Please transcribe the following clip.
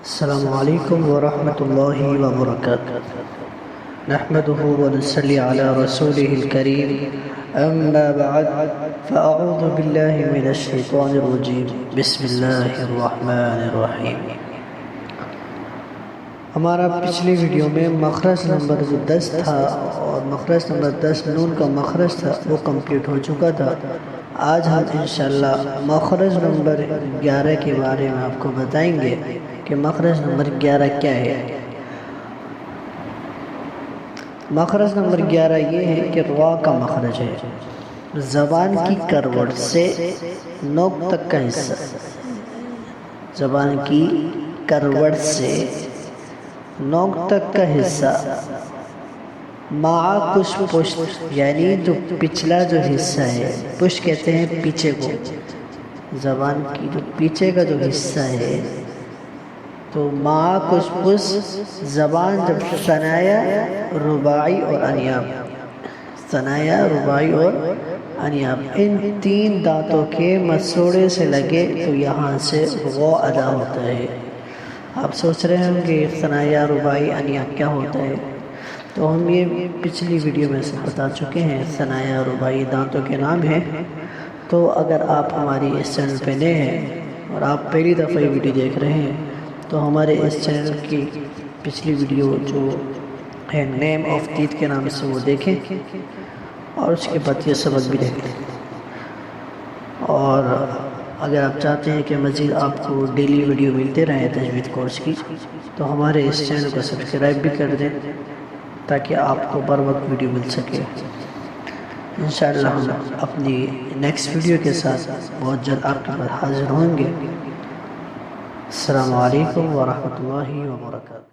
السلام علیکم ورحمۃ اللہ وبرکاتہ نحمده ونصلی علی رسولہ الکریم اما بعد فاعوذ باللہ من الشیطان الرجیم بسم اللہ الرحمن الرحیم۔ ہمارا پچھلی ویڈیو میں مخرج نمبر 10 تھا اور مخرج نمبر 10 نون کا مخرج تھا وہ کمپلیٹ ہو چکا تھا۔ آج ہم انشاءاللہ مخرج نمبر 11 کے بارے میں آپ کو بتائیں گے کہ مخرج نمبر 11 کیا ہے۔ مخرج نمبر 11 یہ ہے کہ را کا مخرج ہے، زبان کی کروٹ سے نوک تک کا حصہ، زبان کی کروٹ سے نوک تک کا حصہ، مع کچھ پشت یعنی جو پچھلا جو حصہ ہے، پشت کہتے ہیں پیچھے کو، زبان کی جو پیچھے کا جو حصہ ہے تو مع کچھ پشت زبان جب ثنایا رباعی اور انیاب، ثنایا رباعی اور انیاب ان تین دانتوں کے مسوڑے سے لگے تو یہاں سے غو ادا ہوتا ہے۔ آپ سوچ رہے ہوں کہ ثنایا رباعی انیاب کیا ہوتا ہے، تو ہم یہ پچھلی ویڈیو میں سے بتا چکے ہیں۔ ثنایا رباعی دانتوں کے نام ہیں، تو اگر آپ ہماری اس چینل پہ نئے ہیں اور آپ پہلی دفعہ یہ ویڈیو دیکھ رہے ہیں تو ہمارے اس چینل کی پچھلی ویڈیو جو ہے نیم آف ٹیتھ کے نام سے وہ دیکھیں اور اس کے بعد یہ سبق بھی دیکھیں۔ اور اگر آپ چاہتے ہیں کہ مزید آپ کو ڈیلی ویڈیو ملتے رہیں تجوید کورس کی تو ہمارے اس چینل کو سبسکرائب بھی کر دیں تاکہ آپ کو بر وقت ویڈیو مل سکے۔ انشاءاللہ ہم اپنی نیکسٹ ویڈیو کے ساتھ بہت جلد آپ کے پاس حاضر ہوں گے۔ السلام علیکم ورحمۃ اللہ وبرکاتہ۔